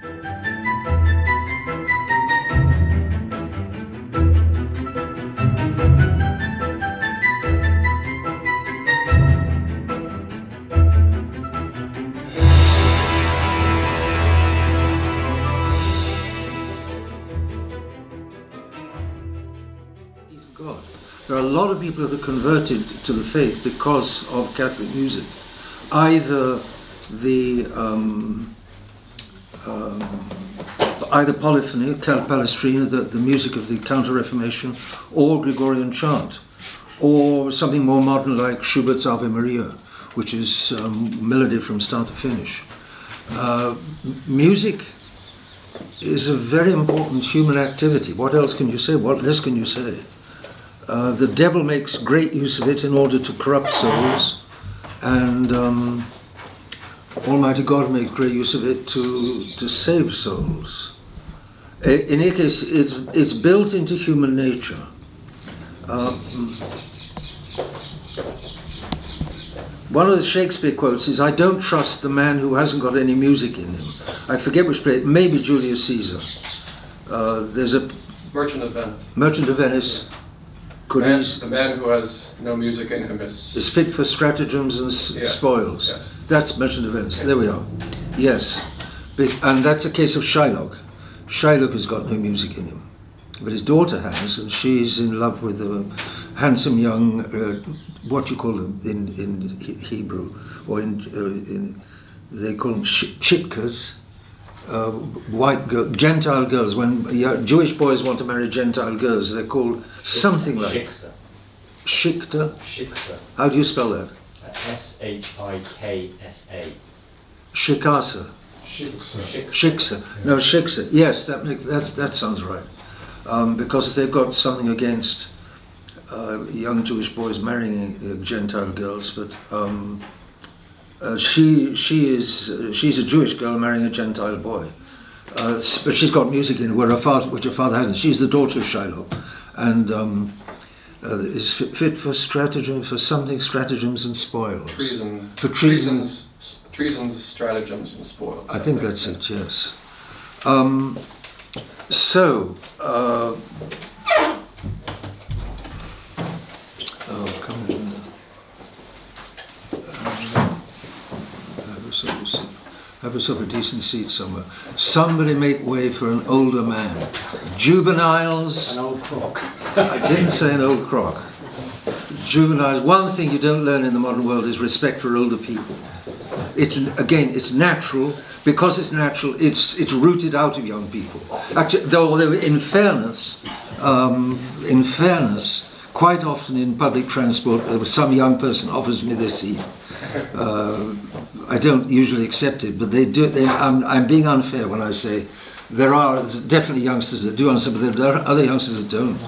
God. There are a lot of people that are converted to the faith because of Catholic music. Either either polyphony, Palestrina, the music of the Counter-Reformation, or Gregorian chant, or something more modern like Schubert's Ave Maria, which is melody from start to finish. Music is a very important human activity. What else can you say? What less can you say? The devil makes great use of it in order to corrupt souls, and Almighty God makes great use of it to save souls. In any case, it's built into human nature. One of the Shakespeare quotes is, "I don't trust the man who hasn't got any music in him." I forget which play, maybe Julius Caesar. There's a Merchant of Venice. Merchant of Venice. The man who has no music in him is fit for stratagems and spoils. Yes. That's Merchant of Venice. There we are. Yes. And that's a case of Shylock. Shylock has got no music in him. But his daughter has, and she's in love with a handsome young, what you call them in Hebrew, or they call them chitkas, white Gentile girls. When Jewish boys want to marry Gentile girls, they're called something like Shiksa. Shikta. Shiksa. How do you spell that? Shiksa. Shikasa. Shiksa. No, Shiksa. Yes, that sounds right. Because they've got something against young Jewish boys marrying Gentile girls, but she's a Jewish girl marrying a Gentile boy, but she's got music in her, which her father hasn't. She's the daughter of Shylock, and is fit for stratagem, for something, stratagems and spoils. Treasons, stratagems and spoils. I think that's it. Yes. Come on. Have yourself a decent seat somewhere. Somebody make way for an older man. Juveniles. An old crock. I didn't say an old crock. Juveniles. One thing you don't learn in the modern world is respect for older people. It's natural. Because it's natural, it's rooted out of young people. Actually, though in fairness, quite often in public transport, some young person offers me their seat. I don't usually accept it, but they do. I'm being unfair when I say there are definitely youngsters that do answer, but there are other youngsters that don't.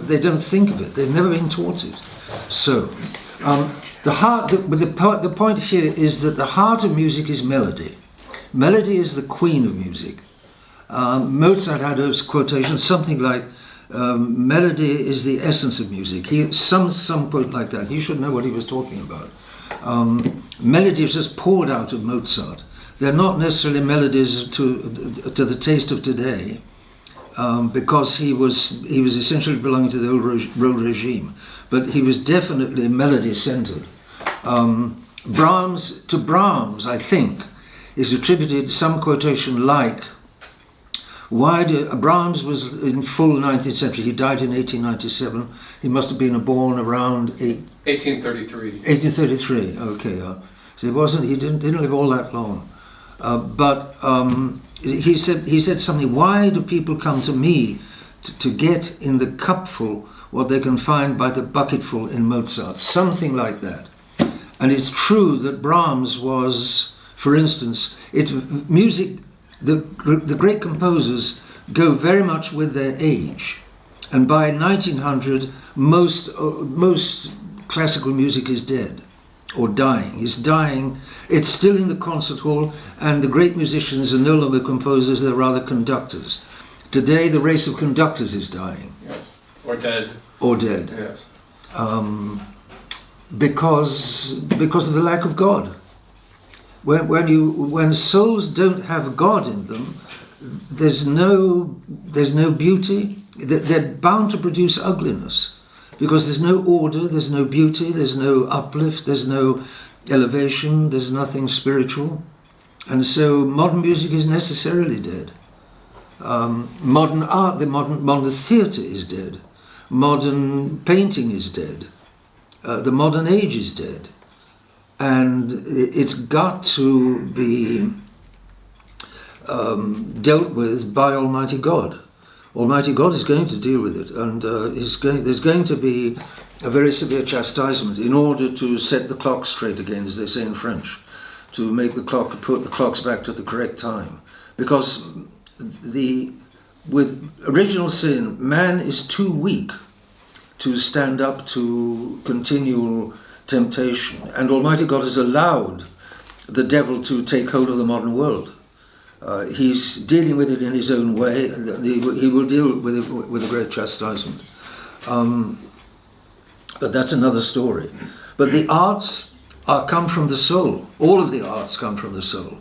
They don't think of it. They've never been taught it. So, the point here is that the heart of music is melody. Melody is the queen of music. Mozart had a quotation, something like, melody is the essence of music. Some quote like that. He should know what he was talking about. Melody is just poured out of Mozart. They're not necessarily melodies to the taste of today, because he was essentially belonging to the old regime, but he was definitely melody-centered. Brahms, I think, is attributed some quotation like, Brahms was in full 19th century. He died in 1897. He must have been born around 1833. 1833. Okay, so he didn't live all that long. But he said something. Why do people come to me to get in the cupful what they can find by the bucketful in Mozart? Something like that. And it's true that Brahms was, for instance, music. The great composers go very much with their age, and by 1900, most classical music is dead, or dying. It's dying. It's still in the concert hall, and the great musicians are no longer composers; they're rather conductors. Today, the race of conductors is dying, yes. Or dead. Yes. Because of the lack of God. When souls don't have God in them, there's no beauty. They're bound to produce ugliness, because there's no order, there's no beauty, there's no uplift, there's no elevation, there's nothing spiritual. And so modern music is necessarily dead. Modern art, the modern theatre is dead. Modern painting is dead. The modern age is dead. And it's got to be dealt with by Almighty God. Almighty God is going to deal with it, and there's going to be a very severe chastisement in order to set the clock straight again, as they say in French, to make put the clocks back to the correct time. Because with original sin, man is too weak to stand up to continual temptation, and Almighty God has allowed the devil to take hold of the modern world. He's dealing with it in his own way, and he will deal with it with a great chastisement. But that's another story. But the arts come from the soul. All of the arts come from the soul.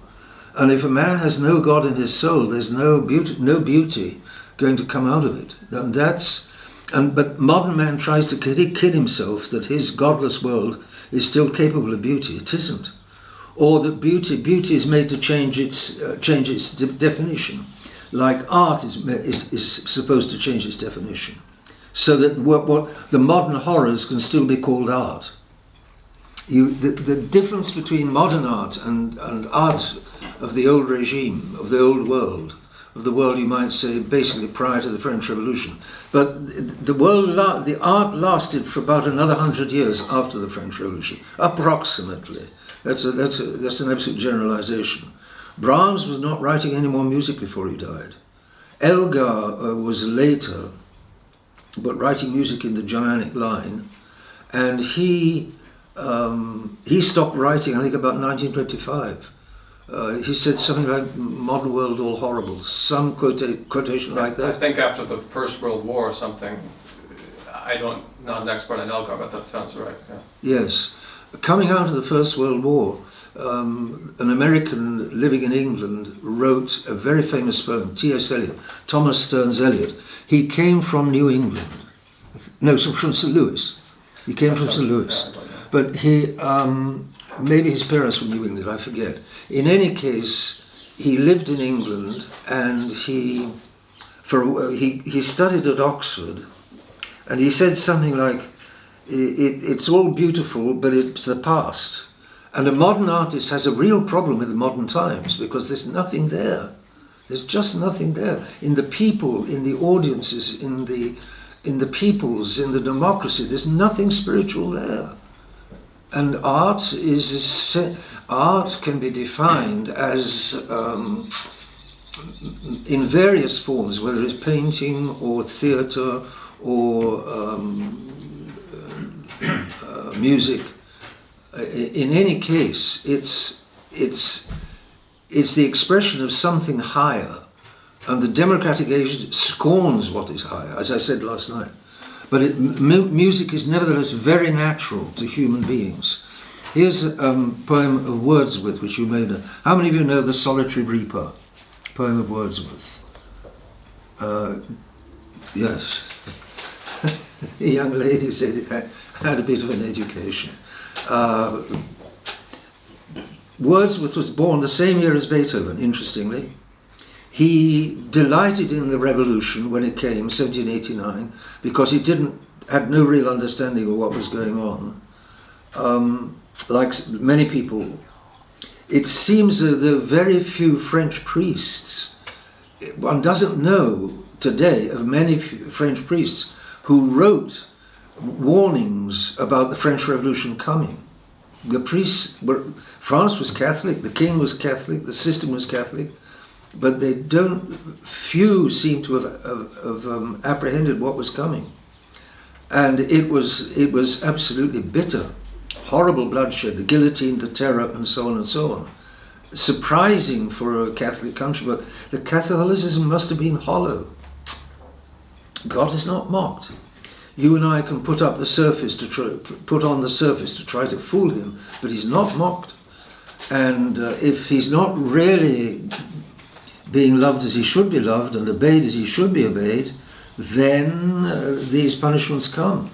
And if a man has no God in his soul, there's no beauty going to come out of it. But modern man tries to kid himself that his godless world is still capable of beauty. It isn't. Or that beauty is made to change its definition, like art is supposed to change its definition, so that what the modern horrors can still be called art. The difference between modern art and art of the old regime, of the old world, of the world you might say basically prior to the French Revolution, but the art lasted for about another 100 years after the French Revolution, approximately. That's an absolute generalization. Brahms was not writing any more music before he died. Elgar was later, but writing music in the Germanic line, and he stopped writing, I think, about 1925. He said something like "modern world all horrible," some quotation like that. I think after the First World War or something. Not an expert on Elgar, but that sounds right. Yeah. Yes. Coming out of the First World War, an American living in England wrote a very famous poem, T.S. Eliot, Thomas Stearns Eliot. He came from New England. No, from St. Louis. He came from St. Louis. But maybe his parents were New England, I forget. In any case, he lived in England, and he studied at Oxford, and he said something like, it's all beautiful, but it's the past. And a modern artist has a real problem with the modern times, because there's nothing there. There's just nothing there. In the people, in the audiences, in the peoples, in the democracy, there's nothing spiritual there. And art can be defined as in various forms, whether it's painting or theatre or music. In any case, it's the expression of something higher, and the democratic age scorns what is higher, as I said last night. But music is nevertheless very natural to human beings. Here's a poem of Wordsworth, which you may know. How many of you know The Solitary Reaper? Poem of Wordsworth. Yes. The young lady said it had a bit of an education. Wordsworth was born the same year as Beethoven, interestingly. He delighted in the revolution when it came, 1789, because he had no real understanding of what was going on. Like many people, it seems that there are very few French priests. One doesn't know today of many French priests who wrote warnings about the French Revolution coming. The priests France was Catholic, the king was Catholic, the system was Catholic, but few seem to have apprehended what was coming. And it was absolutely bitter, horrible bloodshed, the guillotine, the terror, and so on and so on. Surprising for a Catholic country, but the Catholicism must have been hollow. God is not mocked. You and I can put on the surface to try to fool him, but he's not mocked. And if he's not really being loved as he should be loved and obeyed as he should be obeyed, then these punishments come.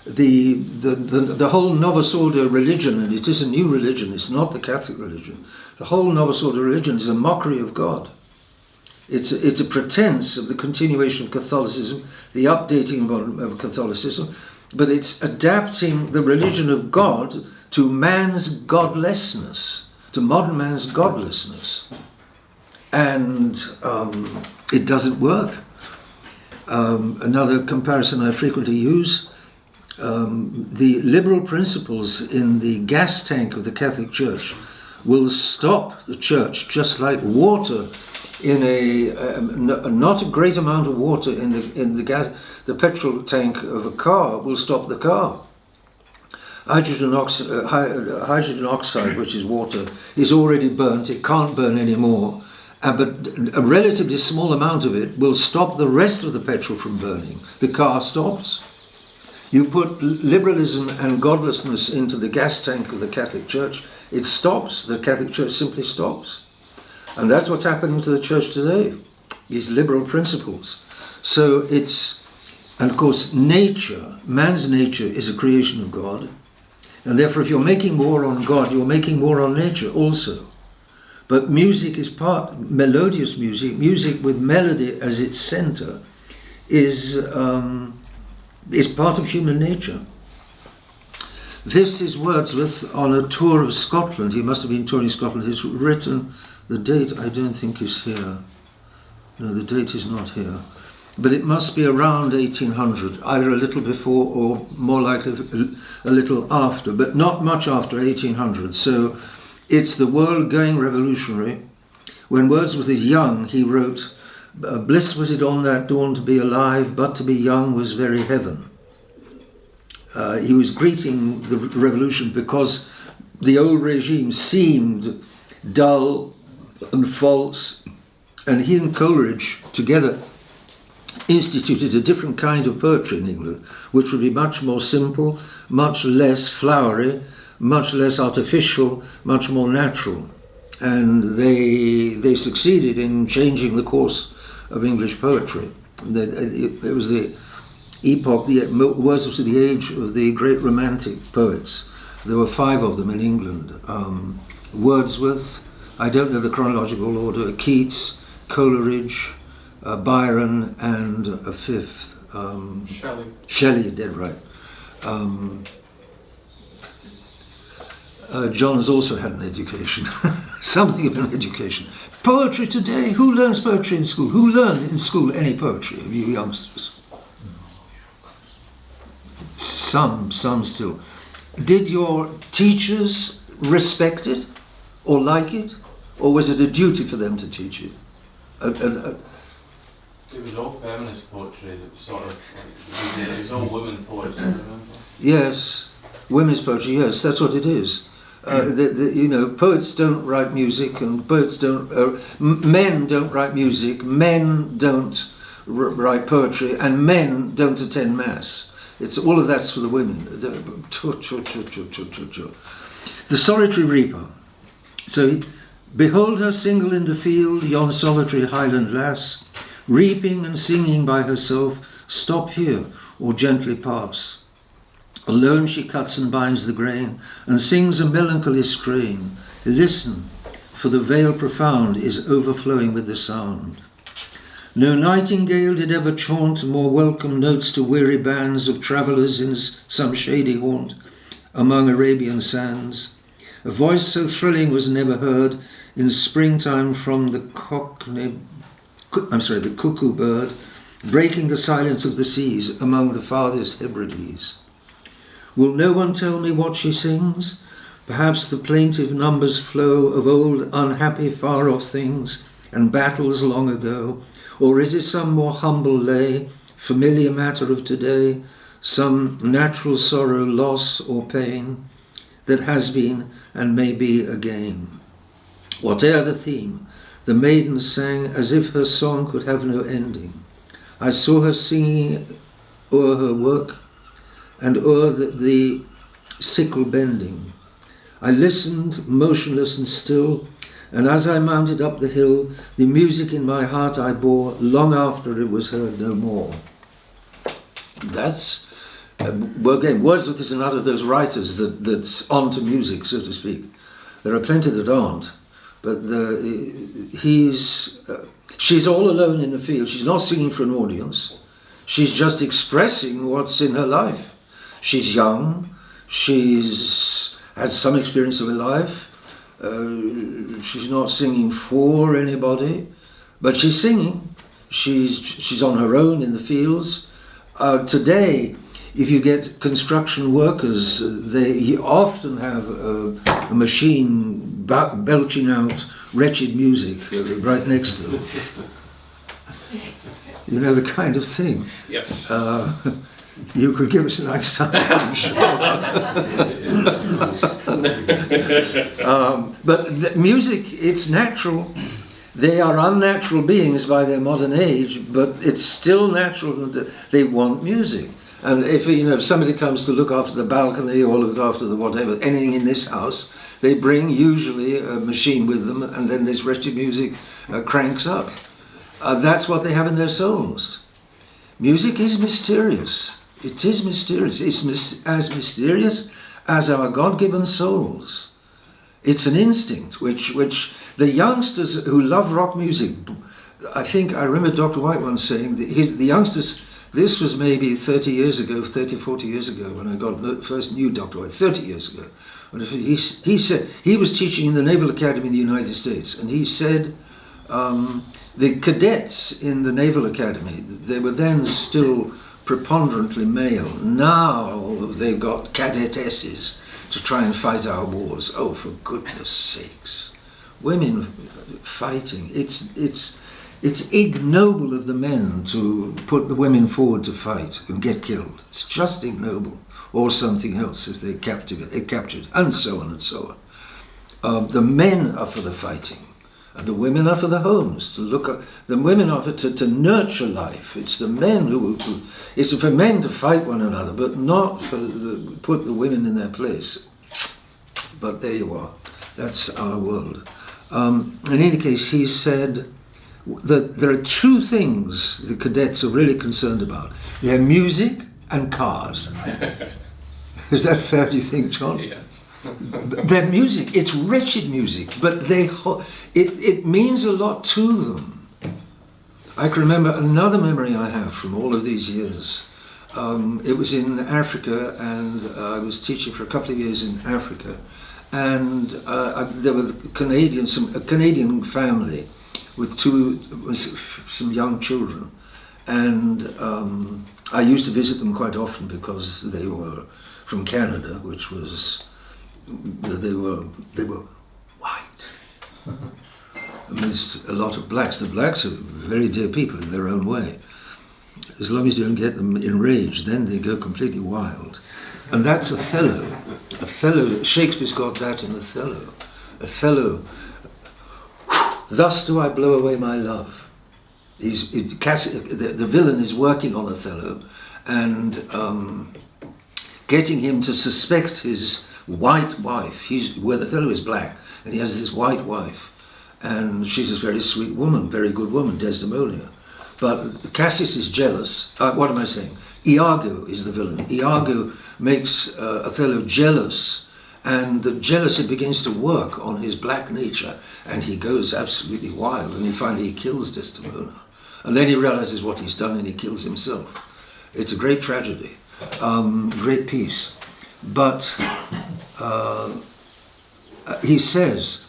The whole Novus Ordo religion, and it is a new religion, it's not the Catholic religion, the whole Novus Ordo religion is a mockery of God. It's a pretense of the continuation of Catholicism, the updating of Catholicism, but it's adapting the religion of God to man's godlessness, to modern man's godlessness. And it doesn't work. Another comparison I frequently use, the liberal principles in the gas tank of the Catholic Church will stop the church, just like water in not a great amount of water in the petrol tank of a car will stop the car. Hydrogen oxide, which is water, is already burnt. It can't burn anymore. But a relatively small amount of it will stop the rest of the petrol from burning. The car stops. You put liberalism and godlessness into the gas tank of the Catholic Church, it stops. The Catholic Church simply stops. And that's what's happening to the Church today, these liberal principles. So and of course, nature, man's nature is a creation of God. And therefore, if you're making war on God, you're making war on nature also. But music is melodious music, music with melody as its center, is part of human nature. This is Wordsworth on a tour of Scotland. He must have been touring Scotland. He's written, the date I don't think is here. No, the date is not here. But it must be around 1800, either a little before or more likely a little after, but not much after 1800. So it's the world going revolutionary. When Wordsworth is young, he wrote, "Bliss was it on that dawn to be alive, but to be young was very heaven." He was greeting the revolution because the old regime seemed dull and false, and he and Coleridge together instituted a different kind of poetry in England, which would be much more simple, much less flowery, much less artificial, much more natural. And they succeeded in changing the course of English poetry. It was the epoch, Wordsworth was the age of the great Romantic poets. There were 5 of them in England. Wordsworth, I don't know the chronological order, Keats, Coleridge, Byron, and a 5th. Shelley. Shelley, dead right. John has also had an education, something of an education. Poetry today, who learns poetry in school? Who learned in school any poetry of you youngsters? Some still. Did your teachers respect it or like it? Or was it a duty for them to teach it? It was all feminist poetry that was sort of, it was all women poets, I remember. Yes, women's poetry, yes, that's what it is. Poets don't write music, and men don't write music, men don't write poetry, and men don't attend mass. It's all of that's for the women. The solitary reaper. So, behold her single in the field, yon solitary Highland lass, reaping and singing by herself, stop here or gently pass. Alone she cuts and binds the grain, and sings a melancholy strain. Listen, for the vale profound is overflowing with the sound. No nightingale did ever chaunt more welcome notes to weary bands of travellers in some shady haunt among Arabian sands. A voice so thrilling was never heard in springtime from the cuckoo bird, breaking the silence of the seas among the farthest Hebrides. Will no one tell me what she sings? Perhaps the plaintive numbers flow of old unhappy far-off things and battles long ago, or is it some more humble lay, familiar matter of today, some natural sorrow, loss or pain that has been and may be again? Whate'er the theme, the maiden sang as if her song could have no ending. I saw her singing o'er her work and o'er the sickle bending. I listened, motionless and still, and as I mounted up the hill, the music in my heart I bore, long after it was heard no more. That's, well, again, Wordsworth is another of those writers that's onto music, so to speak. There are plenty that aren't, but she's all alone in the field. She's not singing for an audience. She's just expressing what's in her life. She's young. She's had some experience of her life. She's not singing for anybody, but she's singing. She's on her own in the fields. Today, if you get construction workers, they often have a machine belching out wretched music right next to them. You know the kind of thing. Yes. You could give us an example, I'm sure. But music, it's natural. They are unnatural beings by their modern age, but it's still natural that they want music. And if somebody comes to look after the balcony or look after the whatever, anything in this house, they bring usually a machine with them, and then this wretched music cranks up. That's what they have in their souls. Music is mysterious. It is mysterious. It's as mysterious as our God-given souls. It's an instinct which the youngsters who love rock music, I remember Dr. White once saying that the youngsters, this was maybe 40 years ago, when I first knew Dr. White, 30 years ago. He said, he was teaching in the Naval Academy in the United States, and he said, the cadets in the Naval Academy, they were then still preponderantly male. Now they've got cadetesses to try and fight our wars. Oh, for goodness sakes. Women fighting. It's ignoble of the men to put the women forward to fight and get killed. It's just ignoble. Or something else if they're captured, and so on and so on. The men are for the fighting. And the women are for the homes, to look at. The women are for to nurture life. It's the men it's for men to fight one another, but not put the women in their place. But there you are. That's our world. In any case, he said that there are two things the cadets are really concerned about. They're music and cars. Is that fair, do you think, John? Yeah. Their music, it's wretched music, but it means a lot to them. I can remember another memory I have from all of these years. It was in Africa, and I was teaching for a couple of years in Africa, and there were a Canadian family with some young children, and I used to visit them quite often because they were from Canada, which was they were white amidst a lot of blacks. The blacks are very dear people in their own way. As long as you don't get them enraged, then they go completely wild. And that's Othello. Othello, Shakespeare's got that in Othello. Othello, thus do I blow away my love. The villain is working on Othello and getting him to suspect his white wife. Othello is black, and he has this white wife, and she's a very sweet woman, very good woman, Desdemona. But Cassius is jealous. What am I saying? Iago is the villain. Iago makes Othello jealous, and the jealousy begins to work on his black nature, and he goes absolutely wild, and finally he kills Desdemona. And then he realizes what he's done, and he kills himself. It's a great tragedy, great piece. But he says,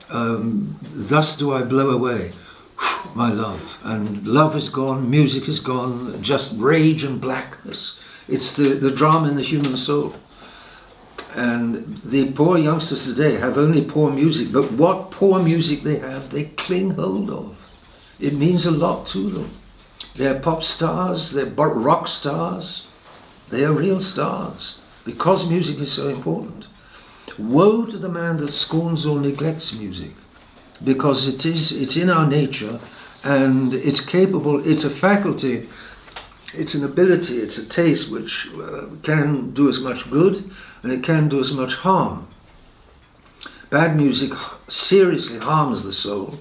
thus do I blow away my love. And love is gone, music is gone, just rage and blackness. It's the drama in the human soul. And the poor youngsters today have only poor music, but what poor music they have, they cling hold of. It means a lot to them. They're pop stars, they're rock stars, they are real stars, because music is so important. Woe to the man that scorns or neglects music, because it's in our nature, and it's capable, it's a faculty, it's an ability, it's a taste which can do us much good, and it can do us much harm. bad music seriously harms the soul,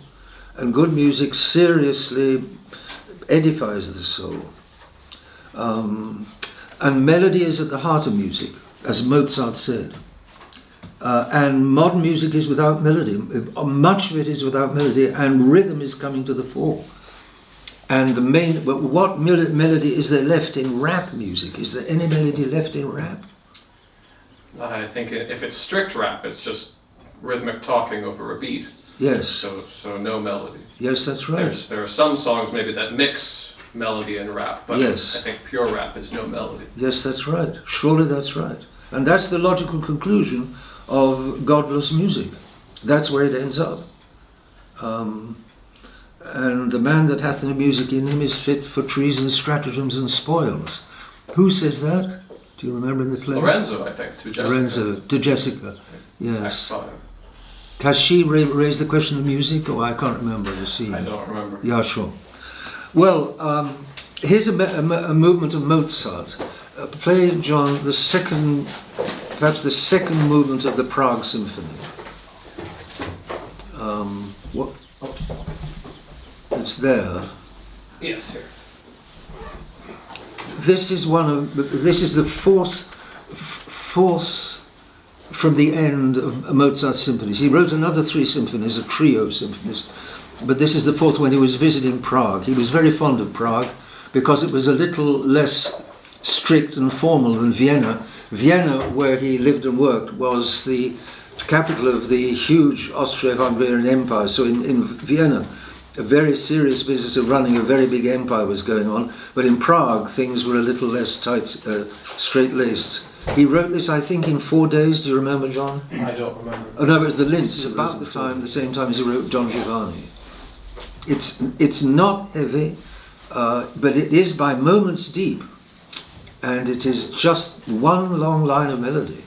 and good music seriously edifies the soul. And melody is at the heart of music, as Mozart said. And modern music is without melody. Much of it is without melody, and rhythm is coming to the fore. And what melody is there left in rap music? Is there any melody left in rap? I think if it's strict rap, it's just rhythmic talking over a beat. Yes. So no melody. Yes, that's right. There are some songs maybe that mix melody and rap, but Yes. I think pure rap is no melody. Yes, that's right. Surely that's right. And that's the logical conclusion of godless music. That's where it ends up. And the man that hath no music in him is fit for treason, stratagems, and spoils. Who says that? Do you remember in the play? Lorenzo, I think, to Jessica. Lorenzo, to Jessica. Yes. Act 5. Has she raised the question of music, or I can't remember the scene? I don't remember. Yeah, sure. Well, here's a movement of Mozart. Play, John, perhaps the second movement of the Prague Symphony. What? It's there. Yes, here. This is the fourth from the end of Mozart's symphonies. He wrote another 3 symphonies, a trio of symphonies, but this is the fourth when he was visiting Prague. He was very fond of Prague because it was a little less strict and formal than Vienna. Vienna, where he lived and worked, was the capital of the huge Austro-Hungarian Empire. So in Vienna, a very serious business of running a very big empire was going on, but in Prague things were a little less tight, straight-laced. He wrote this, I think, in 4 days. Do you remember, John? I don't remember. Oh no, it was the Linz, about the same time as he wrote Don Giovanni. It's not heavy, but it is by moments deep, and it is just one long line of melody.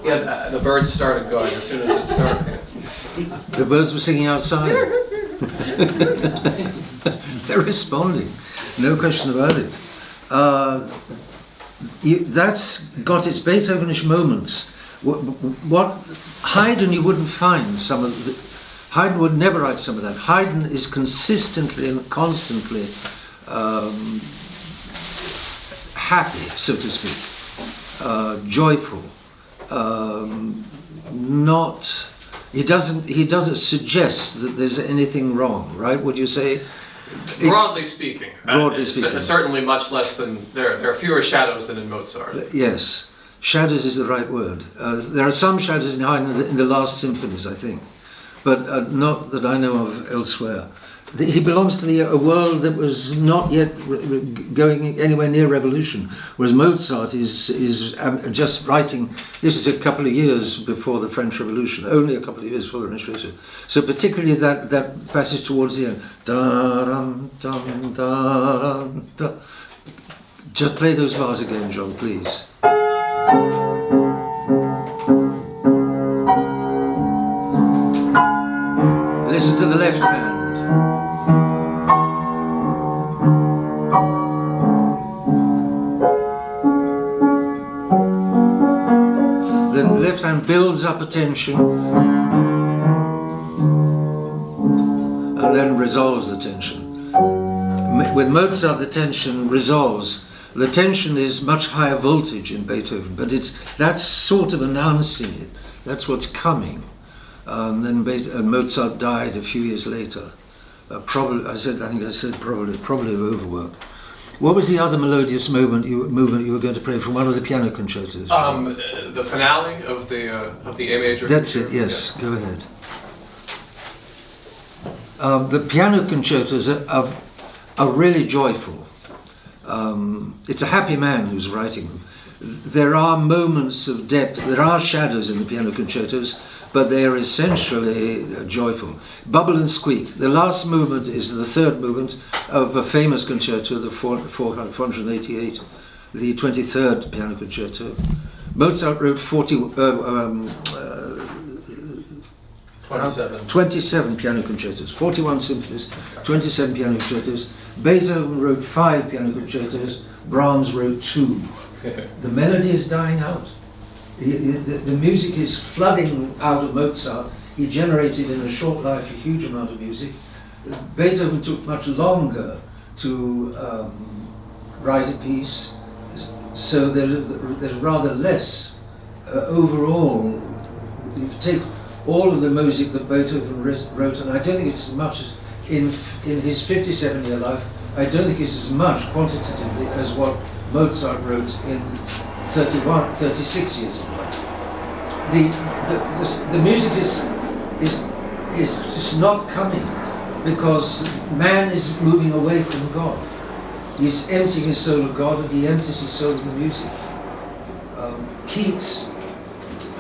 Yeah, the birds started going as soon as it started. The birds were singing outside. They're responding, no question about it. That's got its Beethovenish moments. What Haydn, you wouldn't find some of the, Haydn would never write some of that. Haydn is consistently and constantly happy, so to speak, joyful. Not, he doesn't suggest that there's anything wrong, right? Would you say? Broadly speaking. Broadly speaking. Certainly much less than, there are fewer shadows than in Mozart. Yes, shadows is the right word. There are some shadows in Haydn in the last symphonies, I think, but not that I know of elsewhere. He belongs to a world that was not yet going anywhere near revolution, whereas Mozart is just writing. This is a couple of years before the French Revolution, only a couple of years before the French Revolution. So particularly that passage towards the end. Da-dum, dum, da-dum, da. Just play those bars again, John, please. Listen to the left hand. The left hand builds up a tension and then resolves the tension. With Mozart, the tension resolves. The tension is much higher voltage in Beethoven, but that's sort of announcing it. That's what's coming. Then Mozart died a few years later. Probably of overwork. What was the other melodious movement you were going to play from one of the piano concertos? The finale of the A major. That's it. Yes, go ahead. The piano concertos are really joyful. It's a happy man who's writing them. There are moments of depth. There are shadows in the piano concertos, but they are essentially joyful. Bubble and Squeak. The last movement is the third movement of a famous concerto, the 488, the 23rd piano concerto. Mozart wrote 27 piano concertos, 41 symphonies, 27 piano concertos. Beethoven wrote 5 piano concertos, Brahms wrote 2. The melody is dying out. The music is flooding out of Mozart. He generated in a short life a huge amount of music. Beethoven took much longer to write a piece, so there's rather less overall. You take all of the music that Beethoven wrote, and I don't think it's as much as in his 57-year life. I don't think it's as much quantitatively as what Mozart wrote in 36 years of life. The music is just not coming because man is moving away from God. He's emptying his soul of God, and he empties his soul of the music. Keats,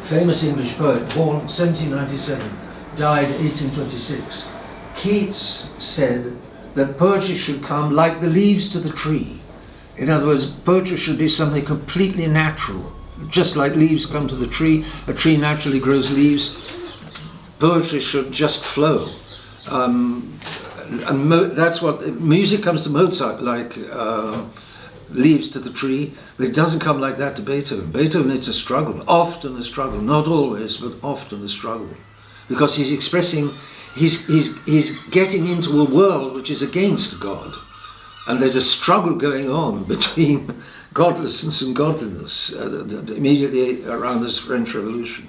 famous English poet, born 1797, died 1826. Keats said that poetry should come like the leaves to the tree. In other words, poetry should be something completely natural. Just like leaves come to the tree, a tree naturally grows leaves. Poetry should just flow. That's what music comes to Mozart like leaves to the tree, but it doesn't come like that to Beethoven. Beethoven, it's a struggle, often a struggle, not always, but often a struggle, because he's expressing, he's getting into a world which is against God. And there's a struggle going on between godlessness and godliness immediately around this French Revolution.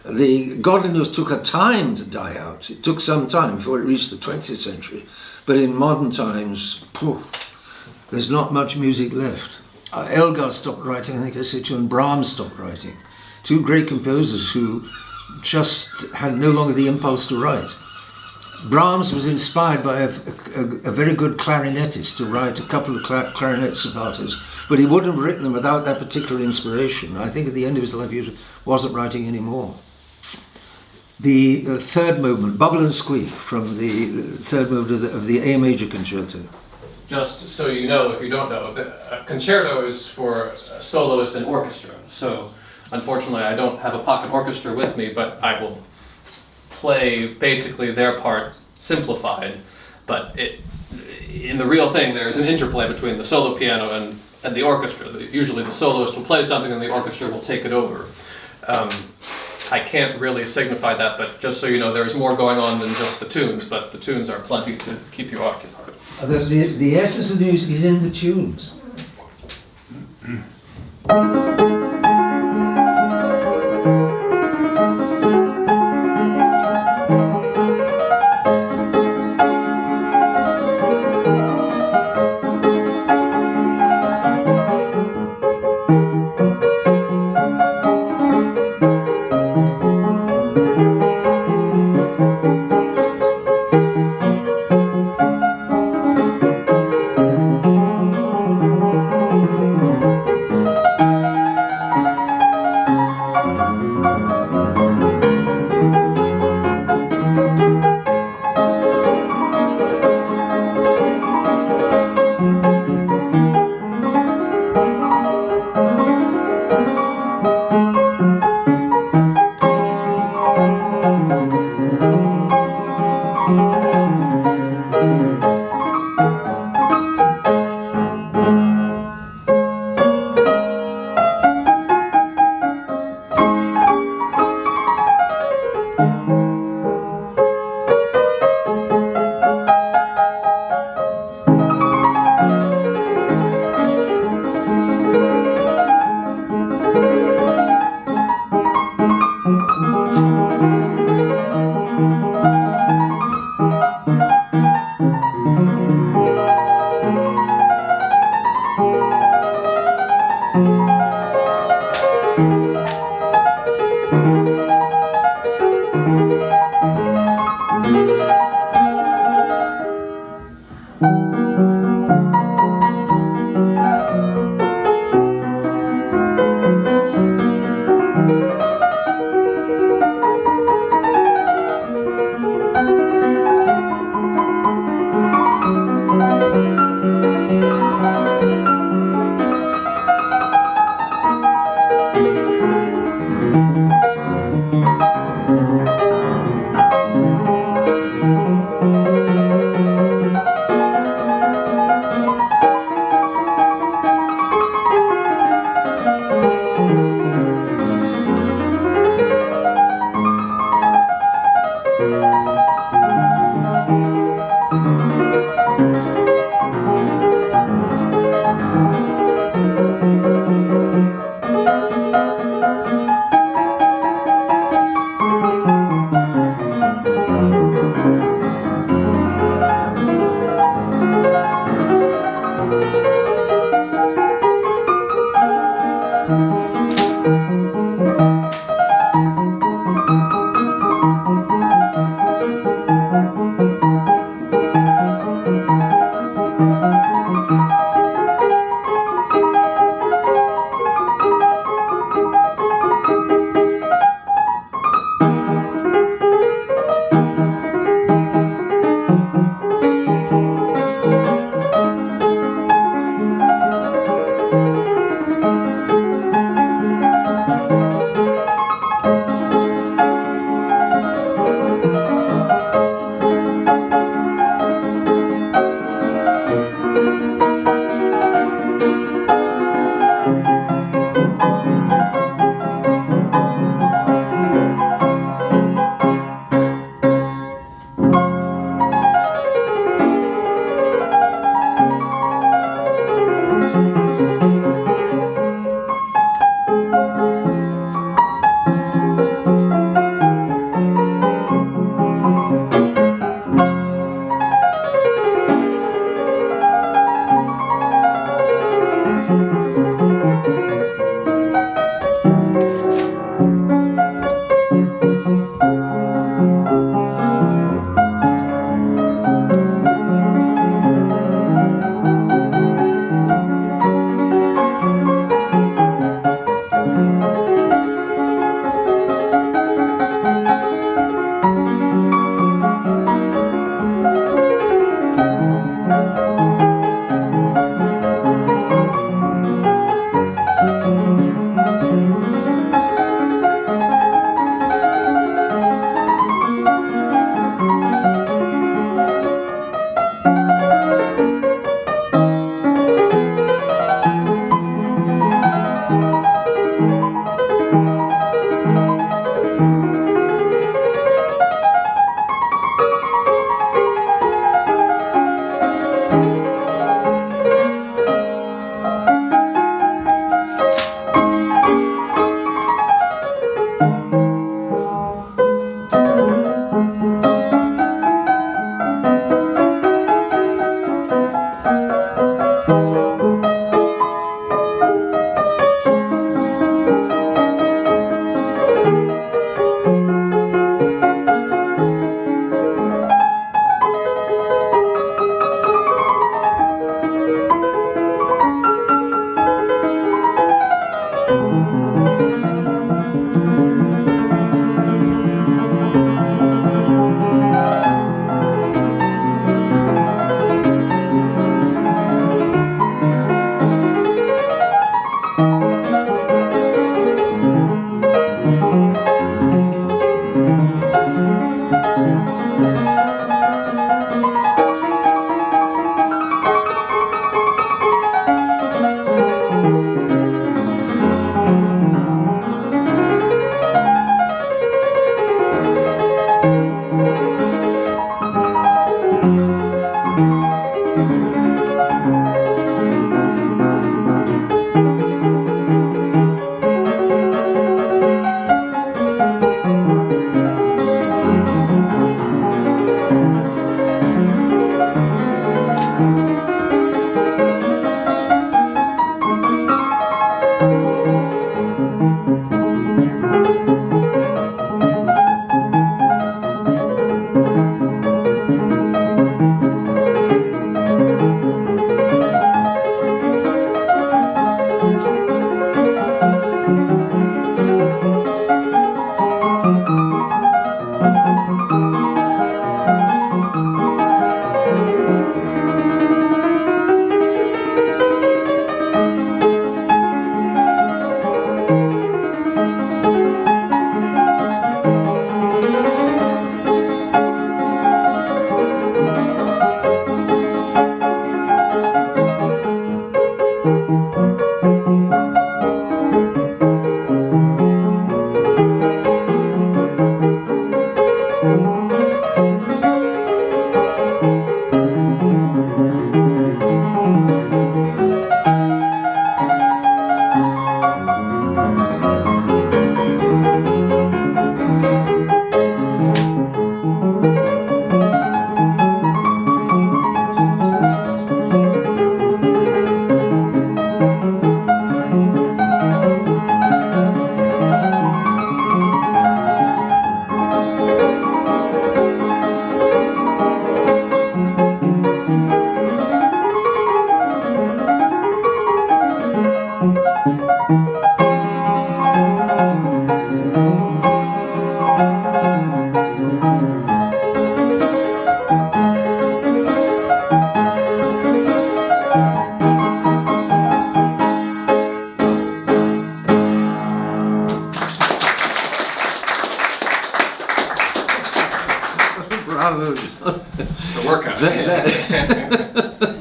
The godliness took a time to die out. It took some time before it reached the 20th century. But in modern times, there's not much music left. Elgar stopped writing, I think I said to you, and Brahms stopped writing. Two great composers who just had no longer the impulse to write. Brahms was inspired by a very good clarinetist to write a couple of clarinet sonatas, but he wouldn't have written them without that particular inspiration. I think at the end of his life he wasn't writing anymore. The third movement, Bubble and Squeak, from the third movement of the A major concerto. Just so you know, if you don't know, a concerto is for a soloist and orchestra. So Unfortunately, I don't have a pocket orchestra with me, but I will play basically their part simplified. But in the real thing, there's an interplay between the solo piano and the orchestra. Usually the soloist will play something and the orchestra will take it over. I can't really signify that, but just so you know, there is more going on than just the tunes, but the tunes are plenty to keep you occupied. The essence of music is in the tunes.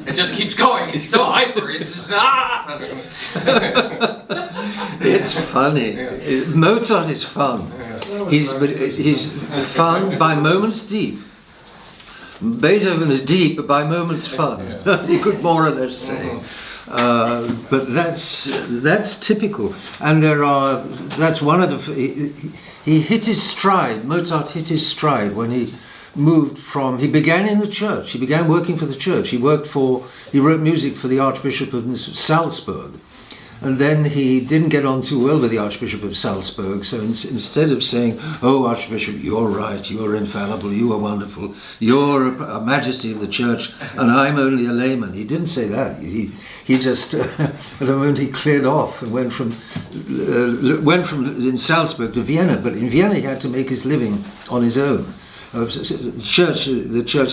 It just keeps going. He's so hyper. He's just It's funny. Mozart is fun. He's fun by moments deep. Beethoven is deep, but by moments fun. You could more or less say. But that's typical, and that's one of the. He hit his stride. Mozart hit his stride when he moved from. He began in the church. He began working for the church. He wrote music for the Archbishop of Salzburg. And then he didn't get on too well with the Archbishop of Salzburg, so instead of saying, "Oh, Archbishop, you're right, you're infallible, you are wonderful, you're a majesty of the church, and I'm only a layman," he didn't say that. He just, at the moment, he cleared off and went from in Salzburg to Vienna, but in Vienna he had to make his living on his own. The church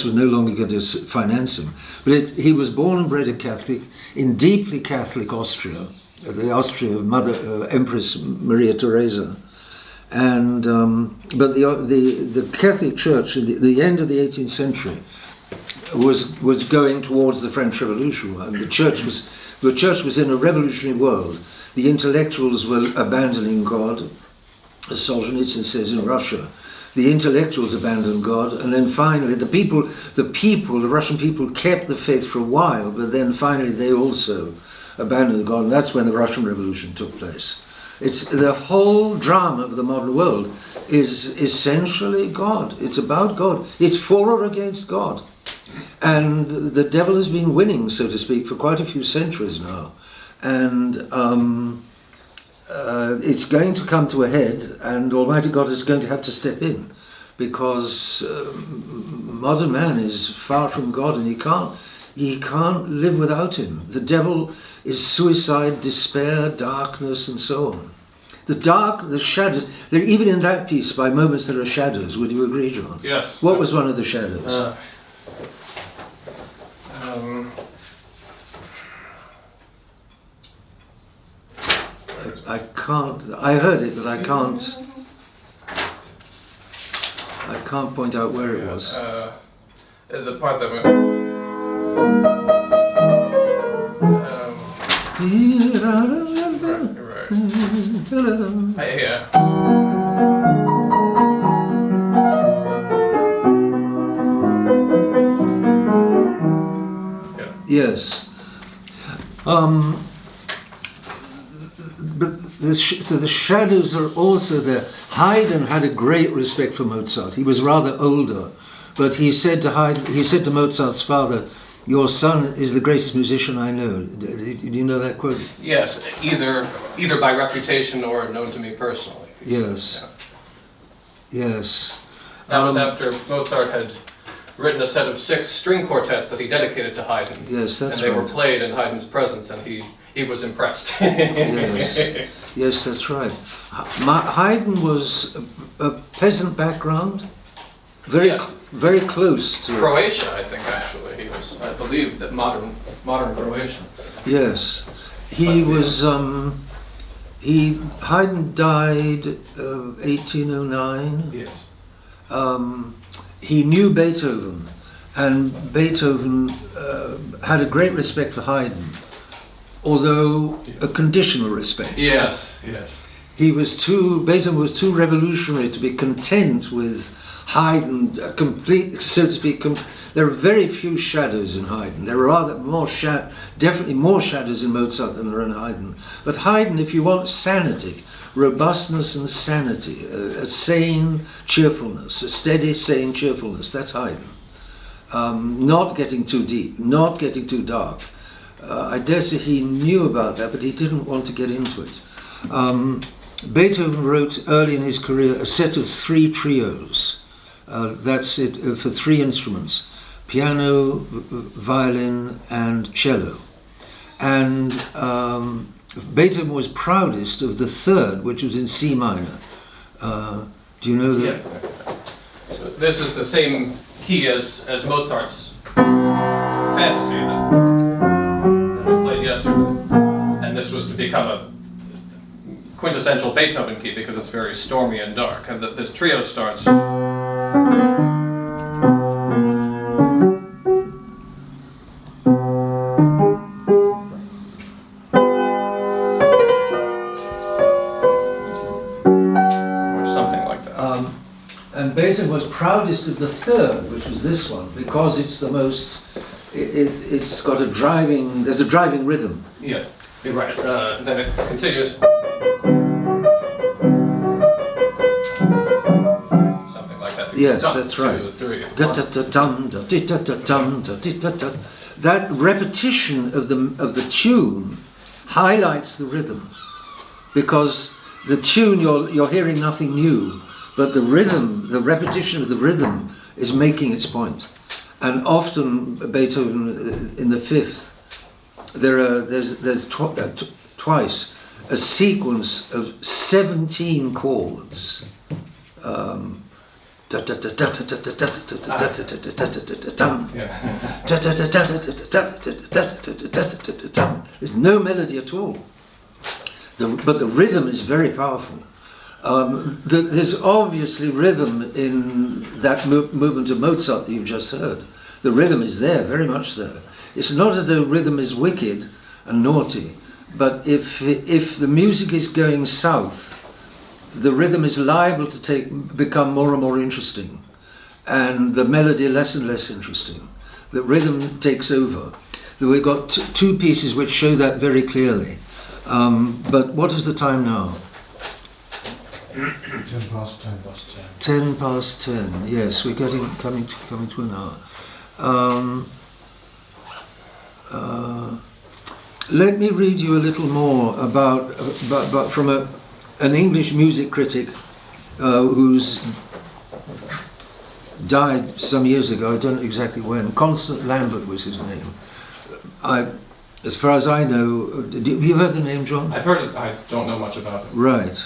was no longer going to finance him. But he was born and bred a Catholic in deeply Catholic Austria, the Austria of Empress Maria Theresa, and but the Catholic Church at the end of the 18th century was going towards the French Revolution, and the church was in a revolutionary world. The intellectuals were abandoning God, as Solzhenitsyn says in Russia. The intellectuals abandoned God, and then finally the Russian people kept the faith for a while, but then finally they also abandoned God, and that's when the Russian Revolution took place. It's the whole drama of the modern world is essentially God. It's about God. It's for or against God. And the devil has been winning, so to speak, for quite a few centuries now. And it's going to come to a head, and Almighty God is going to have to step in, because modern man is far from God, and he can't live without him. The devil is suicide, despair, darkness, and so on. The shadows. Even in that piece, by moments there are shadows. Would you agree, John? Yes. What was one of the shadows? I can't. I heard it, but I can't point out where it was. The part that went. Right. Yeah. Yes. But so the shadows are also there. Haydn had a great respect for Mozart. He was rather older, but he said to Mozart's father, "Your son is the greatest musician I know." Do you know that quote? Yes, either by reputation or known to me personally. Yes. Yeah. Yes. That was after Mozart had written a set of 6 string quartets that he dedicated to Haydn. Yes, that's right. And they were right. played in Haydn's presence, and he was impressed. Yes, that's right. Haydn was a peasant background, very close to Croatia, I think. Actually, he was. I believe that modern Croatian. Yes, he was. Haydn died 1809. Yes. He knew Beethoven, and Beethoven had a great respect for Haydn, although a conditional respect. Yes. Beethoven was too revolutionary to be content with Haydn, so to speak. There are very few shadows in Haydn. There are definitely more shadows in Mozart than there are in Haydn. But Haydn, if you want sanity, robustness and sanity, a sane cheerfulness, a steady, sane cheerfulness, that's Haydn. Not getting too deep, not getting too dark. I dare say he knew about that, but he didn't want to get into it. Beethoven wrote early in his career a set of 3 trios. That's it for 3 instruments: piano, violin, and cello. And Beethoven was proudest of the 3rd, which was in C minor. Do you know that? Yeah. So this is the same key as Mozart's Fantasy that we played yesterday. And this was to become a quintessential Beethoven key because it's very stormy and dark. And this trio starts. and Beethoven was proudest of the third, which was this one, because it's the most. It's got a driving. There's a driving rhythm. Yes, you're right. Then it continues. Something like that. Yes, that's right. 2, 3, 1. That repetition of the tune highlights the rhythm, because the tune you're hearing nothing new, but the rhythm, the repetition of the rhythm, is making its point. And often Beethoven in the fifth, there's twice a sequence of 17 chords. There's no melody at all, but the rhythm is very powerful. There's obviously rhythm in that movement of Mozart that you've just heard. The rhythm is there, very much there. It's not as though rhythm is wicked and naughty, but if the music is going south, the rhythm is liable to become more and more interesting, and the melody less and less interesting. The rhythm takes over. We've got two pieces which show that very clearly. But what is the time now? 10 past 10. 10 past 10. Yes, we're coming to an hour. Let me read you a little more about from an English music critic who's died some years ago. I don't know exactly when. Constant Lambert was his name. As far as I know, have you heard the name, John? I've heard it. I don't know much about it. Right.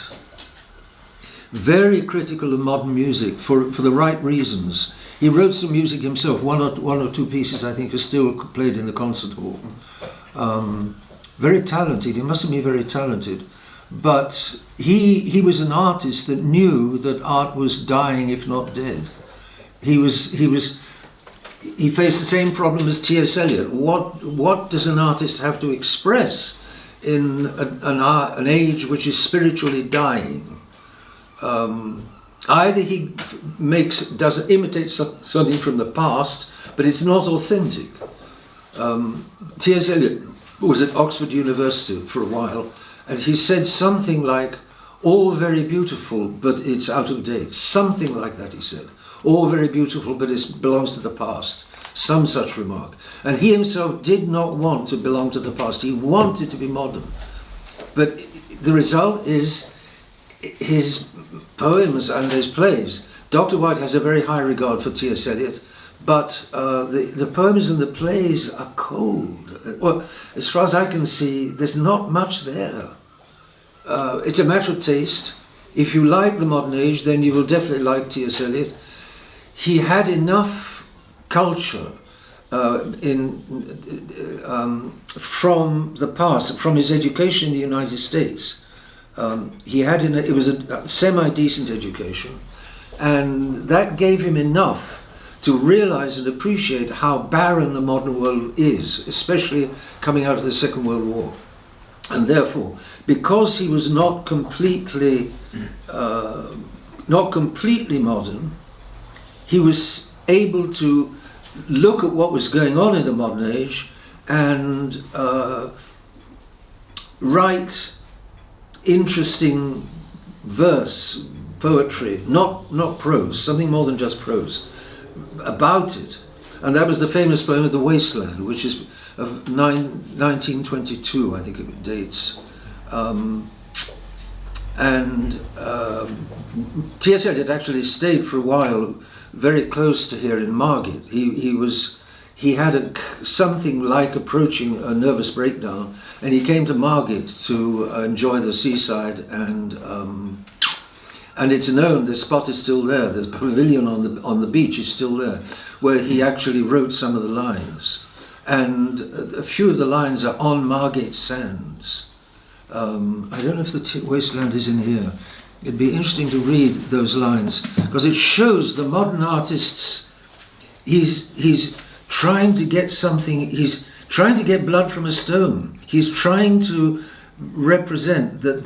Very critical of modern music for the right reasons. He wrote some music himself. One or two pieces, I think, are still played in the concert hall. Very talented. He must have been very talented. But he was an artist that knew that art was dying, if not dead. He faced the same problem as T.S. Eliot. What does an artist have to express in an age which is spiritually dying? Either he imitates something from the past, but it's not authentic. T.S. Eliot was at Oxford University for a while, and he said something like, "All very beautiful, but it's out of date." Something like that, he said. All very beautiful, but it belongs to the past. Some such remark. And he himself did not want to belong to the past. He wanted to be modern. But the result is his poems and his plays. Dr. White has a very high regard for T.S. Eliot, but the poems and the plays are cold. Well, as far as I can see, there's not much there. It's a matter of taste. If you like the modern age, then you will definitely like T.S. Eliot. He had enough culture from the past, from his education in the United States. It was a semi-decent education, and that gave him enough to realize and appreciate how barren the modern world is, especially coming out of the Second World War. And therefore, because he was not completely modern, he was able to look at what was going on in the modern age and write interesting verse, poetry, not prose, something more than just prose, about it. And that was the famous poem of The Wasteland, which is of 1922, I think it dates. T.S. Eliot actually stayed for a while very close to here in Margate. He had something like approaching a nervous breakdown, and he came to Margate to enjoy the seaside, and it's known, the spot is still there, the pavilion on the beach is still there, where he actually wrote some of the lines. And a few of the lines are on Margate sands. I don't know if the Wasteland is in here. It'd be interesting to read those lines, because it shows the modern artists, he's trying to get something, he's trying to get blood from a stone. He's trying to represent that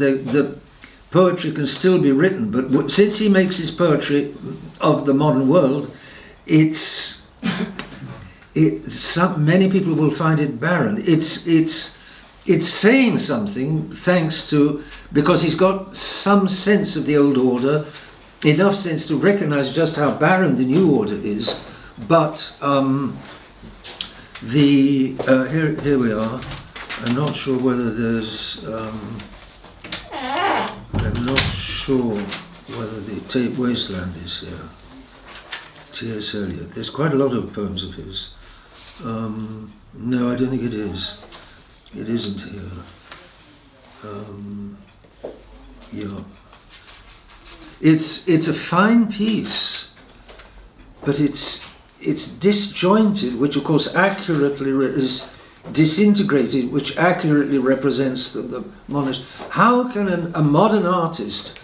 poetry can still be written, but since he makes his poetry of the modern world, many people will find it barren. It's saying something because he's got some sense of the old order, enough sense to recognize just how barren the new order is. But here we are. I'm not sure whether there's. I'm not sure whether the Tape Wasteland is here. T.S. Eliot. There's quite a lot of poems of his. No, I don't think it is. It isn't here. Yeah. It's a fine piece, but it's disjointed, which of course accurately is disintegrated, which accurately represents the modernist. How can a modern artist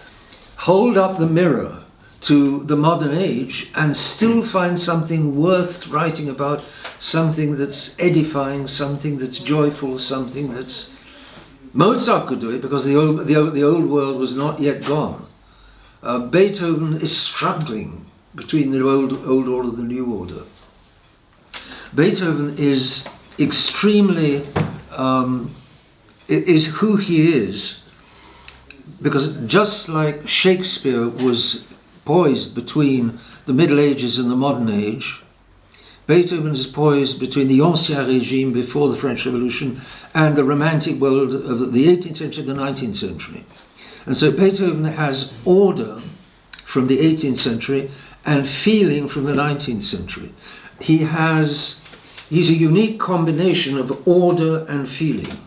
hold up the mirror to the modern age and still find something worth writing about, something that's edifying, something that's joyful, something that's... Mozart could do it because the old world was not yet gone. Beethoven is struggling between the old order and the new order. Beethoven is extremely is who he is, because just like Shakespeare was poised between the Middle Ages and the modern age, Beethoven is poised between the Ancien Régime before the French Revolution and the Romantic world of the 18th century and the 19th century. And so Beethoven has order from the 18th century and feeling from the 19th century. He's a unique combination of order and feeling.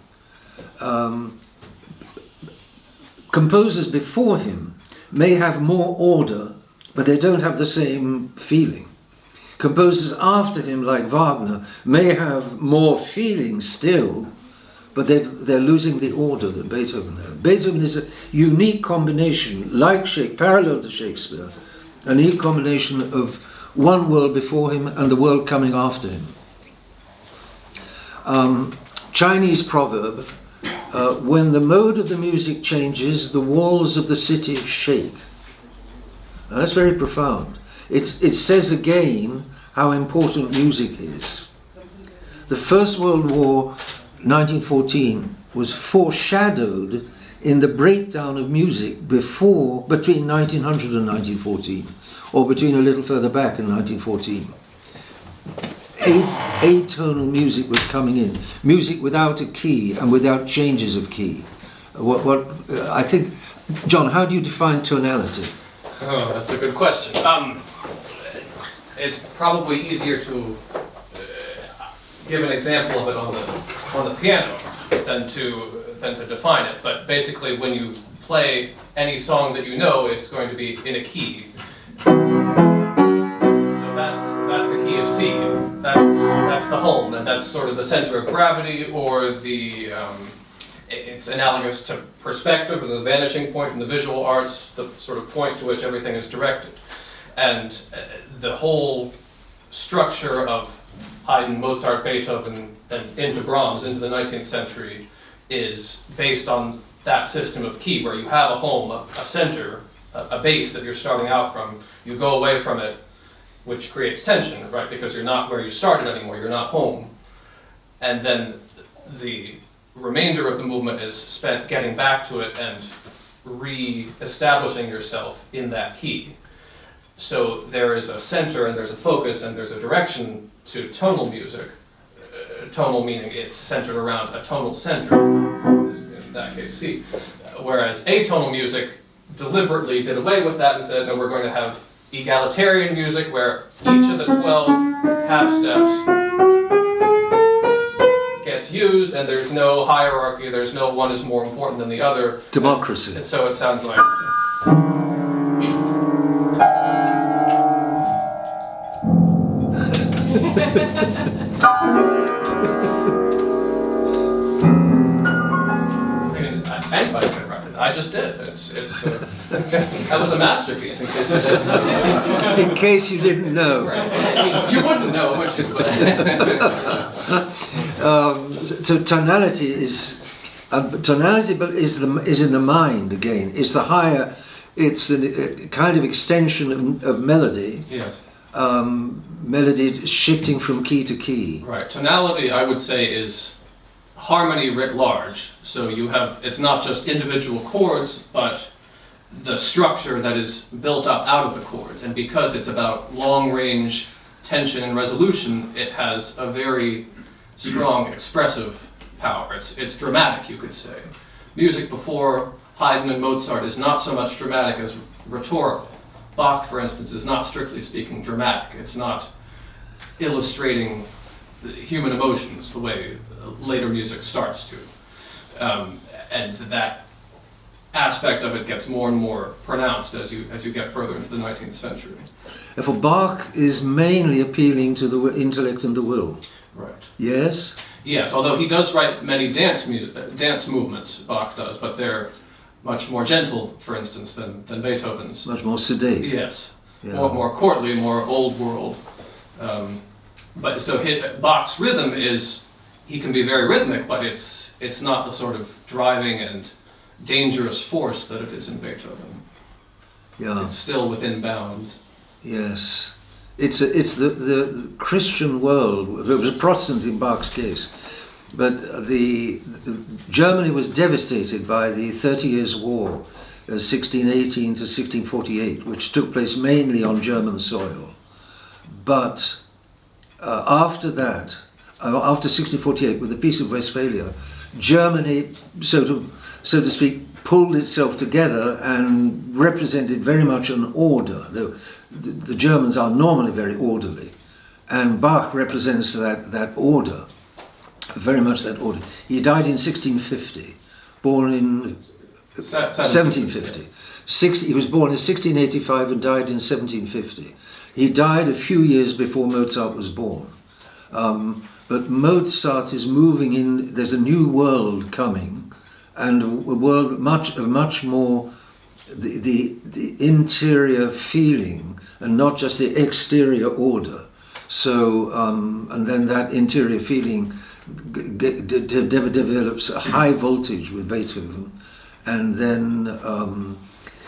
Composers before him may have more order, but they don't have the same feeling. Composers after him, like Wagner, may have more feeling still, but they're losing the order that Beethoven had. Beethoven is a unique combination, parallel to Shakespeare, a unique combination of one world before him and the world coming after him. Chinese proverb, when the mode of the music changes, the walls of the city shake. Now, that's very profound. It says again how important music is. The First World War, 1914, was foreshadowed in the breakdown of music between 1900 and 1914, or between a little further back in 1914. Atonal music was coming in, music without a key and without changes of key. I think, John, how do you define tonality? Oh, that's a good question. It's probably easier to give an example of it on the piano than to define it. But basically, when you play any song that you know, it's going to be in a key. So that's the key of C. That's the home, and that's sort of the center of gravity, or it's analogous to perspective, or the vanishing point in the visual arts, the sort of point to which everything is directed. And the whole structure of Haydn, Mozart, Beethoven, and into Brahms, into the 19th century, is based on that system of key, where you have a home, a center, a base that you're starting out from. You go away from it, which creates tension, right? Because you're not where you started anymore, you're not home. And then the remainder of the movement is spent getting back to it and re-establishing yourself in that key. So there is a center and there's a focus and there's a direction to tonal music. Tonal meaning it's centered around a tonal center, in that case C. Whereas atonal music deliberately did away with that and said, no, we're going to have egalitarian music where each of the 12 half steps gets used and there's no hierarchy, there's no one is more important than the other. Democracy. And so it sounds like... Anybody could write it. I just did. That was a masterpiece. In case you didn't know. In case you didn't know. Right. You wouldn't know, would you? So tonality is But tonality is in the mind again. It's the higher. It's a kind of extension of melody. Yes. Melody shifting from key to key. Right. Tonality, I would say, is harmony writ large. So you have, it's not just individual chords, but the structure that is built up out of the chords. And because it's about long-range tension and resolution, it has a very strong expressive power. It's dramatic, you could say. Music before Haydn and Mozart is not so much dramatic as rhetorical. Bach, for instance, is not strictly speaking dramatic. It's not illustrating human emotions the way later music starts to. And that aspect of it gets more and more pronounced as you get further into the 19th century. Therefore, Bach is mainly appealing to the intellect and the will. Right. Yes? Yes, although he does write many dance movements, Bach does, but they're much more gentle, for instance, than Beethoven's. Much more sedate. Yes, Yeah. more courtly, more old world. But so Bach's rhythm is, he can be very rhythmic, but it's not the sort of driving and dangerous force that it is in Beethoven. Yeah. It's still within bounds. Yes. It's the Christian world. It was a Protestant in Bach's case, but the Germany was devastated by the 30 Years' War, 1618 to 1648, which took place mainly on German soil. But after that, after 1648, with the Peace of Westphalia, Germany, so to speak, pulled itself together and represented very much an order. The Germans are normally very orderly, and Bach represents that order, very much that order. He died in 1650, born in 1750. He was born in 1685 and died in 1750. He died a few years before Mozart was born. But Mozart is moving in, there's a new world coming, and a world much more the interior feeling and not just the exterior order. So, and then that interior feeling develops a high voltage with Beethoven, and then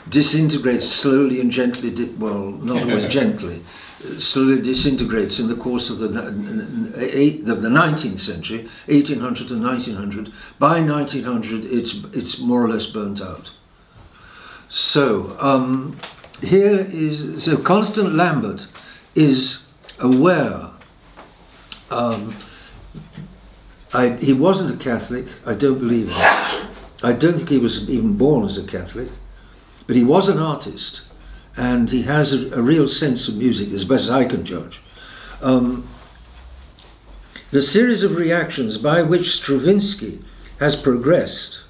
disintegrates slowly and gently, not always gently, slowly disintegrates in the course of the 19th century, 1800 to 1900. By 1900, it's more or less burnt out. So so Constant Lambert is aware. He wasn't a Catholic. I don't believe it. I don't think he was even born as a Catholic, but he was an artist, and he has a real sense of music, as best as I can judge. The series of reactions by which Stravinsky has progressed,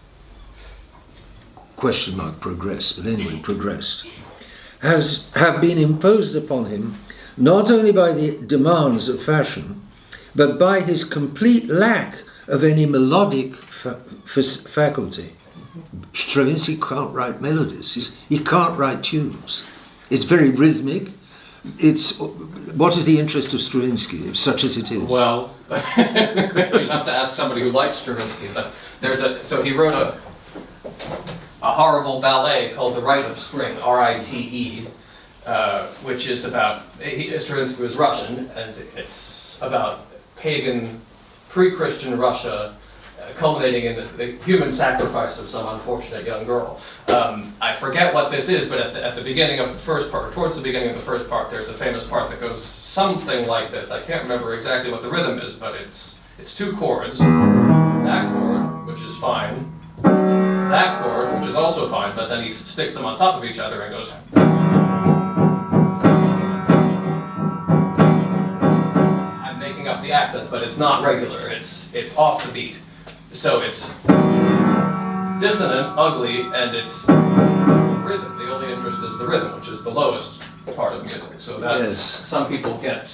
progressed, but anyway, progressed, have been imposed upon him not only by the demands of fashion, but by his complete lack of any melodic faculty. Stravinsky can't write melodies. He can't write tunes. It's very rhythmic. What is the interest of Stravinsky, such as it is? Well, you'll have to ask somebody who likes Stravinsky. But so he wrote a horrible ballet called The Rite of Spring, R-I-T-E, which is about, Stravinsky was Russian, and it's about pagan, pre-Christian Russia, culminating in the human sacrifice of some unfortunate young girl. I forget what this is, but at the beginning of the first part, or towards the beginning of the first part, there's a famous part that goes something like this. I can't remember exactly what the rhythm is, but it's two chords. That chord, which is fine. That chord, which is also fine, but then he sticks them on top of each other and goes. I'm making up the accents, but it's not regular. It's off the beat. So it's dissonant, ugly, and it's rhythm. The only interest is the rhythm, which is the lowest part of music. So that's, some people get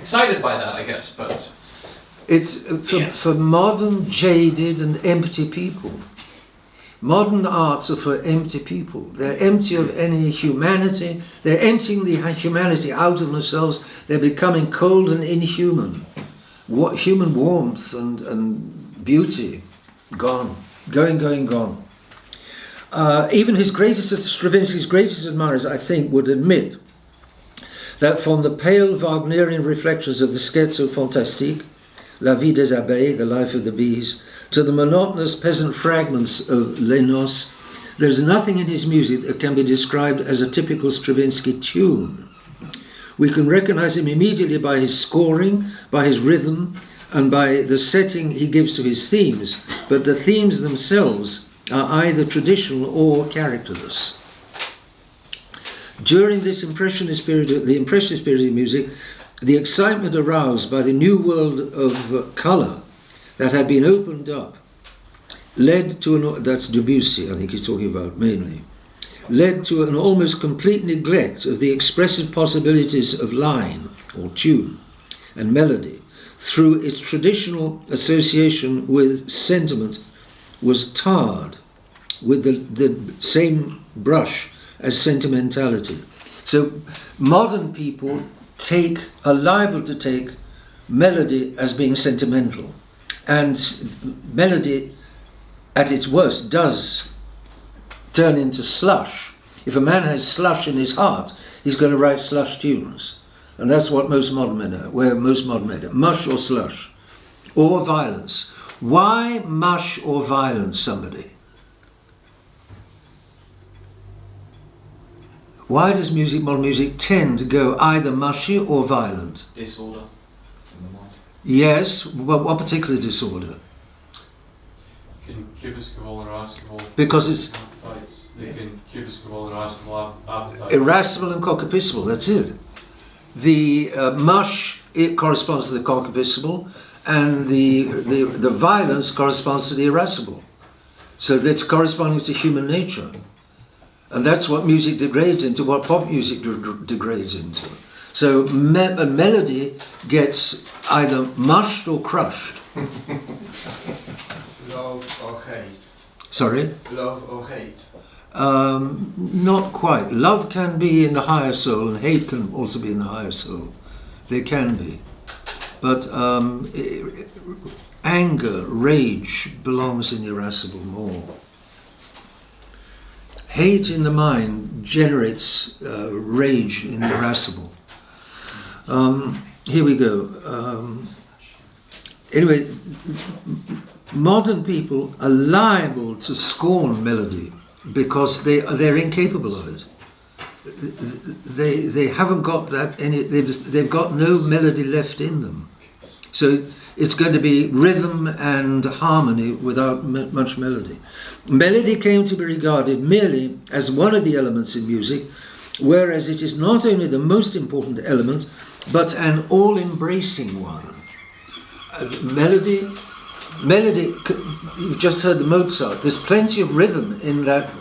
excited by that, I guess, but it's for modern, jaded, and empty people. Modern arts are for empty people. They're empty of any humanity. They're emptying the humanity out of themselves. They're becoming cold and inhuman. Human warmth and beauty, gone. Going, gone. Even Stravinsky's greatest admirers, I think, would admit that from the pale Wagnerian reflections of the Scherzo Fantastique, La Vie des Abeilles, The Life of the Bees, to the monotonous peasant fragments of Les Noces, there's nothing in his music that can be described as a typical Stravinsky tune. We can recognize him immediately by his scoring, by his rhythm, and by the setting he gives to his themes, but the themes themselves are either traditional or characterless. During this the Impressionist period of music, the excitement aroused by the new world of colour that had been opened up led to that's Debussy, I think he's talking about mainly, led to an almost complete neglect of the expressive possibilities of line or tune and melody through its traditional association with sentiment was tarred with the same brush as sentimentality. So modern people are liable to take melody as being sentimental, and melody at its worst does turn into slush. If a man has slush in his heart, he's going to write slush tunes, and that's what most modern men are, mush or slush or violence. Why mush or violence somebody? Why does modern music tend to go either mushy or violent? Disorder in the mind. Yes, what particular disorder? Because it's irascible and concupiscible, that's it. The mush, it corresponds to the concupiscible, and the violence corresponds to the irascible. So that's corresponding to human nature. And that's what music degrades into, what pop music degrades into. So a melody gets either mushed or crushed. Love or hate? Sorry? Love or hate? Not quite. Love can be in the higher soul, and hate can also be in the higher soul. They can be. But anger, rage belongs in irascible more. Hate in the mind generates rage in the irascible. Here we go. Anyway, modern people are liable to scorn melody because they're incapable of it. They haven't got that. They've got no melody left in them. So it's going to be rhythm and harmony without much melody. Melody came to be regarded merely as one of the elements in music, whereas it is not only the most important element, but an all-embracing one. Melody, you just heard the Mozart. There's plenty of rhythm in that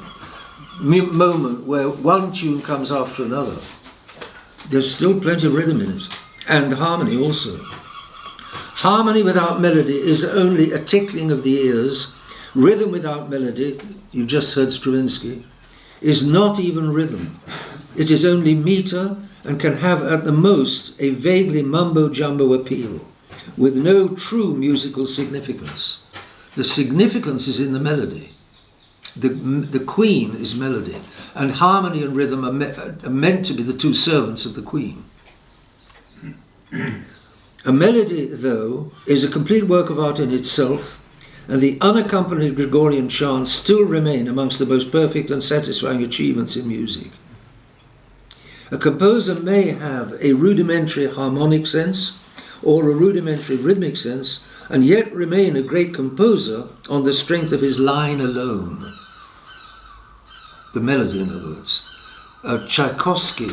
moment where one tune comes after another. There's still plenty of rhythm in it, and harmony also. Harmony without melody is only a tickling of the ears. Rhythm without melody, you just heard Stravinsky, is not even rhythm. It is only meter and can have at the most a vaguely mumbo-jumbo appeal, with no true musical significance. The significance is in the melody. The queen is melody, and harmony and rhythm are meant to be the two servants of the queen. A melody, though, is a complete work of art in itself, and the unaccompanied Gregorian chants still remain amongst the most perfect and satisfying achievements in music. A composer may have a rudimentary harmonic sense or a rudimentary rhythmic sense, and yet remain a great composer on the strength of his line alone. The melody, in other words. Tchaikovsky,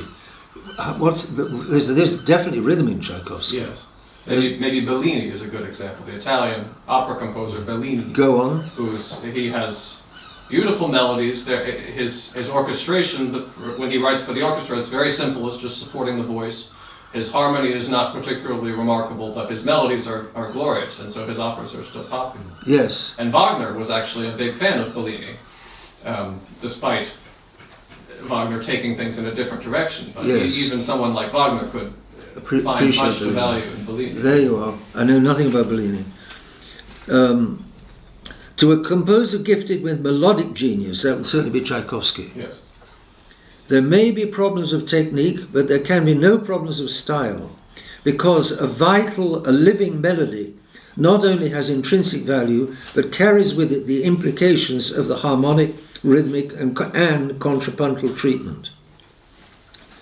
there's definitely rhythm in Tchaikovsky. Yes. Maybe Bellini is a good example. The Italian opera composer Bellini. Go on. He has beautiful melodies. His orchestration, when he writes for the orchestra, is very simple. It's just supporting the voice. His harmony is not particularly remarkable, but his melodies are glorious, and so his operas are still popular. Yes. And Wagner was actually a big fan of Bellini, despite Wagner taking things in a different direction. But yes. Even someone like Wagner could find much to value in Bellini. There you are. I know nothing about Bellini. To a composer gifted with melodic genius, that would certainly be Tchaikovsky. Yes. There may be problems of technique, but there can be no problems of style, because a living melody not only has intrinsic value, but carries with it the implications of the harmonic, rhythmic, and contrapuntal treatment.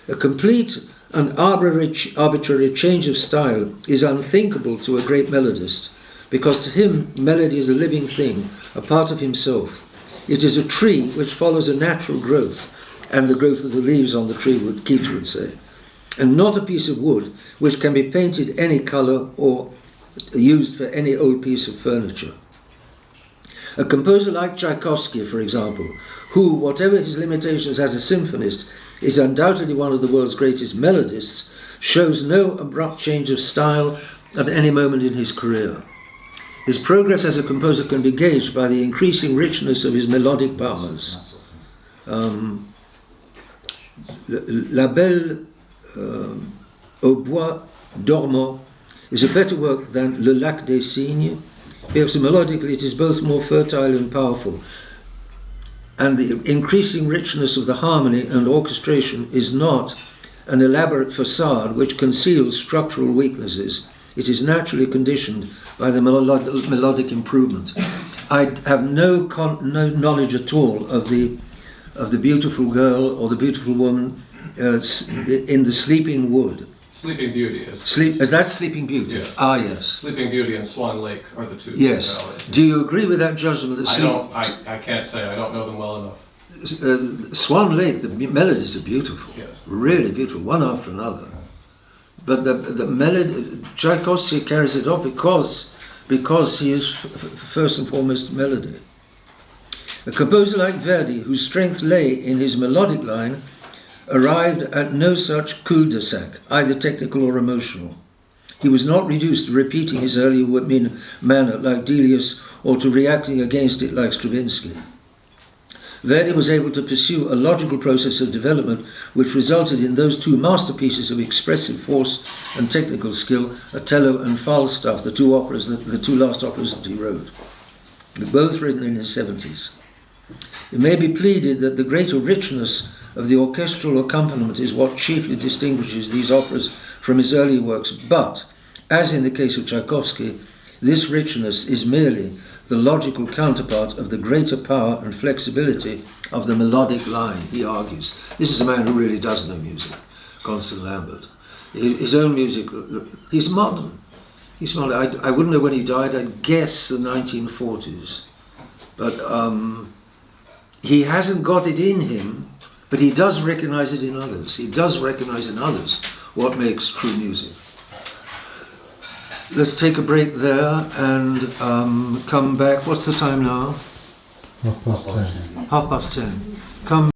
A complete and arbitrary change of style is unthinkable to a great melodist, because to him melody is a living thing, a part of himself. It is a tree which follows a natural growth, and the growth of the leaves on the tree, Keats would say, and not a piece of wood which can be painted any colour or used for any old piece of furniture. A composer like Tchaikovsky, for example, who, whatever his limitations as a symphonist, is undoubtedly one of the world's greatest melodists, shows no abrupt change of style at any moment in his career. His progress as a composer can be gauged by the increasing richness of his melodic powers. La Belle au Bois dormant is a better work than Le Lac des Cygnes, because melodically it is both more fertile and powerful, and the increasing richness of the harmony and orchestration is not an elaborate facade which conceals structural weaknesses. It is naturally conditioned by the melodic improvement. I have no knowledge at all of the beautiful girl or the beautiful woman in the Sleeping Wood. Sleeping Beauty is. That's Sleeping Beauty. Yes. Ah, yes. Sleeping Beauty and Swan Lake are the two. Yes. ballads. Do you agree with that judgment? That I can't say. I don't know them well enough. Swan Lake, the melodies are beautiful. Yes. Really beautiful, one after another. But the melody, Tchaikovsky carries it up because he is first and foremost melody. A composer like Verdi, whose strength lay in his melodic line, arrived at no such cul-de-sac, either technical or emotional. He was not reduced to repeating his earlier manner like Delius, or to reacting against it like Stravinsky. Verdi was able to pursue a logical process of development which resulted in those two masterpieces of expressive force and technical skill, Otello and Falstaff, the two last operas that he wrote, both written in his 70s. It may be pleaded that the greater richness of the orchestral accompaniment is what chiefly distinguishes these operas from his earlier works, but, as in the case of Tchaikovsky, this richness is merely the logical counterpart of the greater power and flexibility of the melodic line, he argues. This is a man who really does know music, Constance Lambert. His own music, he's modern. He's modern. I wouldn't know when he died, I'd guess the 1940s. But he hasn't got it in him, but he does recognize it in others. He does recognize in others what makes true music. Let's take a break there and come back. What's the time now? 10:30. 10:30. Come